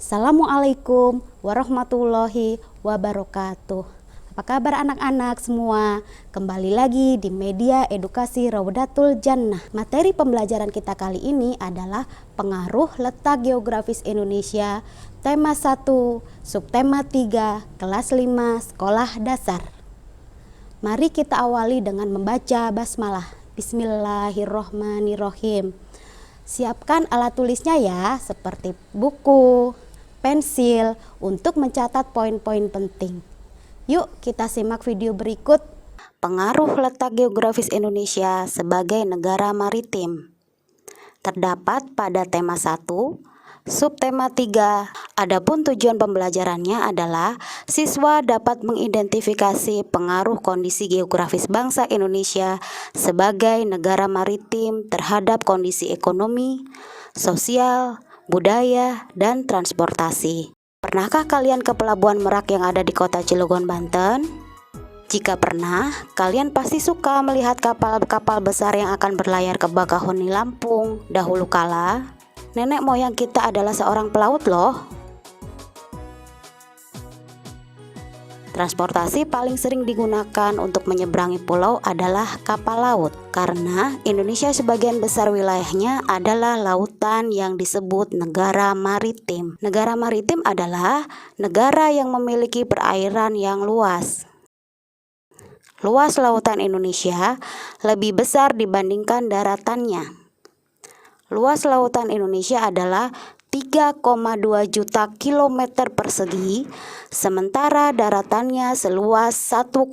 Assalamualaikum warahmatullahi wabarakatuh. Apa kabar anak-anak semua? Kembali lagi di media edukasi Raudatul Jannah. Materi pembelajaran kita kali ini adalah pengaruh letak geografis Indonesia, tema 1, subtema 3, kelas 5, sekolah dasar. Mari kita awali dengan membaca basmalah. Bismillahirrohmanirrohim. Siapkan alat tulisnya ya, seperti buku, pensil, untuk mencatat poin-poin penting. Yuk kita simak video berikut. Pengaruh letak geografis Indonesia sebagai negara maritim. Terdapat pada tema 1, subtema 3. Adapun tujuan pembelajarannya adalah siswa dapat mengidentifikasi pengaruh kondisi geografis bangsa Indonesia sebagai negara maritim terhadap kondisi ekonomi, sosial, budaya, dan transportasi. Pernahkah kalian ke Pelabuhan Merak yang ada di kota Cilegon, Banten? Jika pernah, kalian pasti suka melihat kapal-kapal besar yang akan berlayar ke Bakahuni, Lampung. Dahulu kala, nenek moyang kita adalah seorang pelaut loh. Transportasi paling sering digunakan untuk menyeberangi pulau adalah kapal laut, karena Indonesia sebagian besar wilayahnya adalah lautan yang disebut negara maritim. Negara maritim adalah negara yang memiliki perairan yang luas. Luas lautan Indonesia lebih besar dibandingkan daratannya. Luas lautan Indonesia adalah 3,2 juta kilometer persegi, sementara daratannya seluas 1,9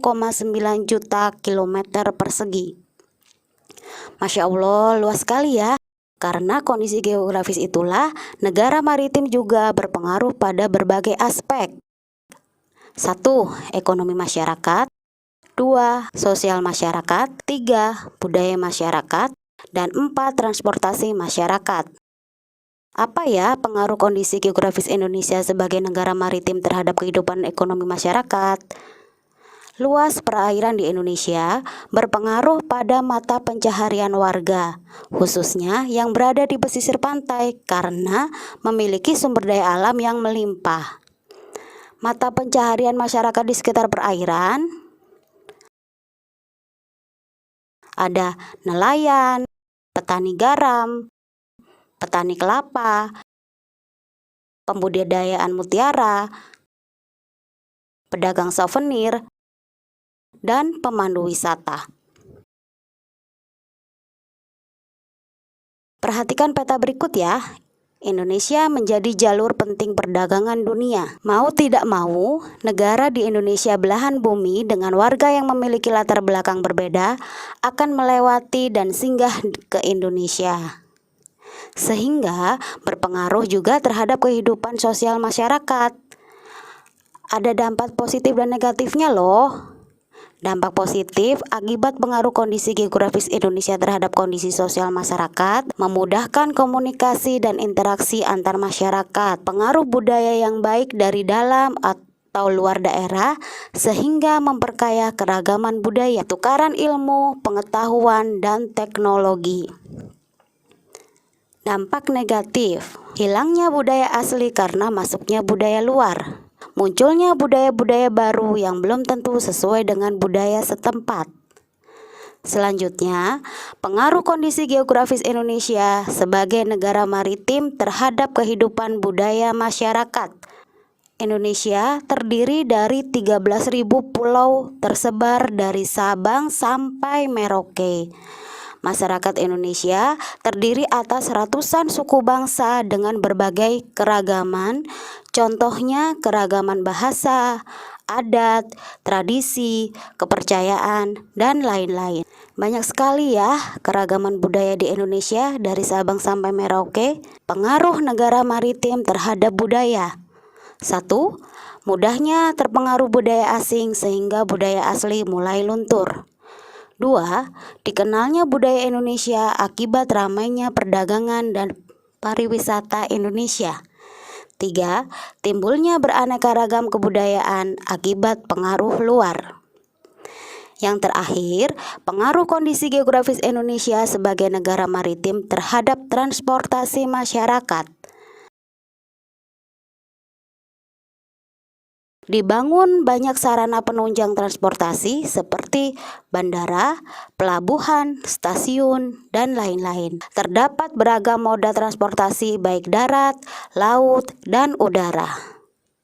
juta kilometer persegi. Masya Allah, luas sekali ya. Karena kondisi geografis itulah, negara maritim juga berpengaruh pada berbagai aspek. 1. Ekonomi masyarakat. 2. Sosial masyarakat. 3. Budaya masyarakat. Dan 4. Transportasi masyarakat. Apa ya pengaruh kondisi geografis Indonesia sebagai negara maritim terhadap kehidupan ekonomi masyarakat? Luas perairan di Indonesia berpengaruh pada mata pencaharian warga, khususnya yang berada di pesisir pantai karena memiliki sumber daya alam yang melimpah. Mata pencaharian masyarakat di sekitar perairan ada nelayan, petani garam, petani kelapa, pembudidayaan mutiara, pedagang souvenir, dan pemandu wisata. Perhatikan peta berikut ya. Indonesia menjadi jalur penting perdagangan dunia. Mau tidak mau, negara di Indonesia belahan bumi dengan warga yang memiliki latar belakang berbeda akan melewati dan singgah ke Indonesia, sehingga berpengaruh juga terhadap kehidupan sosial masyarakat. Ada dampak positif dan negatifnya loh. Dampak positif akibat pengaruh kondisi geografis Indonesia terhadap kondisi sosial masyarakat, memudahkan komunikasi dan interaksi antar masyarakat. Pengaruh budaya yang baik dari dalam atau luar daerah sehingga memperkaya keragaman budaya, tukaran ilmu, pengetahuan, dan teknologi. Dampak negatif, hilangnya budaya asli karena masuknya budaya luar. Munculnya budaya-budaya baru yang belum tentu sesuai dengan budaya setempat. Selanjutnya, pengaruh kondisi geografis Indonesia sebagai negara maritim terhadap kehidupan budaya masyarakat. Indonesia terdiri dari 13.000 pulau tersebar dari Sabang sampai Merauke. Masyarakat Indonesia terdiri atas ratusan suku bangsa dengan berbagai keragaman, contohnya keragaman bahasa, adat, tradisi, kepercayaan, dan lain-lain. Banyak sekali ya keragaman budaya di Indonesia dari Sabang sampai Merauke. Pengaruh negara maritim terhadap budaya. 1. Mudahnya terpengaruh budaya asing sehingga budaya asli mulai luntur. 2. Dikenalnya budaya Indonesia akibat ramainya perdagangan dan pariwisata Indonesia. 3. Timbulnya beraneka ragam kebudayaan akibat pengaruh luar. Yang terakhir, pengaruh kondisi geografis Indonesia sebagai negara maritim terhadap transportasi masyarakat. Dibangun banyak sarana penunjang transportasi seperti bandara, pelabuhan, stasiun, dan lain-lain. Terdapat beragam moda transportasi baik darat, laut, dan udara.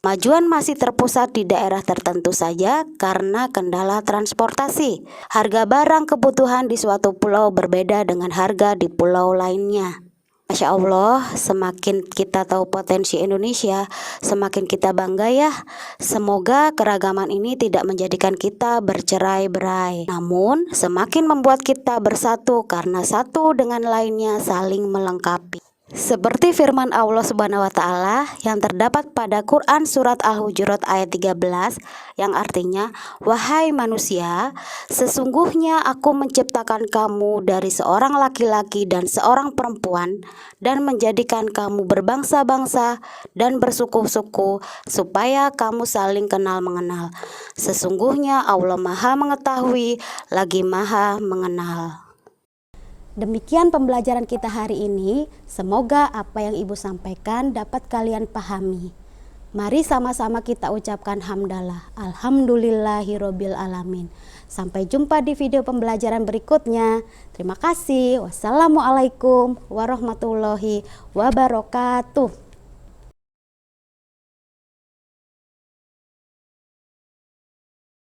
Kemajuan masih terpusat di daerah tertentu saja karena kendala transportasi. Harga barang kebutuhan di suatu pulau berbeda dengan harga di pulau lainnya. Masya Allah, semakin kita tahu potensi Indonesia, semakin kita bangga ya. Semoga keragaman ini tidak menjadikan kita bercerai-berai, namun semakin membuat kita bersatu karena satu dengan lainnya saling melengkapi. Seperti firman Allah Subhanahu wa taala yang terdapat pada Quran surat Al-Hujurat ayat 13 yang artinya, "Wahai manusia, sesungguhnya aku menciptakan kamu dari seorang laki-laki dan seorang perempuan dan menjadikan kamu berbangsa-bangsa dan bersuku-suku supaya kamu saling kenal mengenal. Sesungguhnya Allah Maha mengetahui lagi Maha mengenal." Demikian pembelajaran kita hari ini. Semoga apa yang Ibu sampaikan dapat kalian pahami. Mari sama-sama kita ucapkan hamdalah. Alhamdulillahirobbil alamin. Sampai jumpa di video pembelajaran berikutnya. Terima kasih. Wassalamualaikum warahmatullahi wabarakatuh.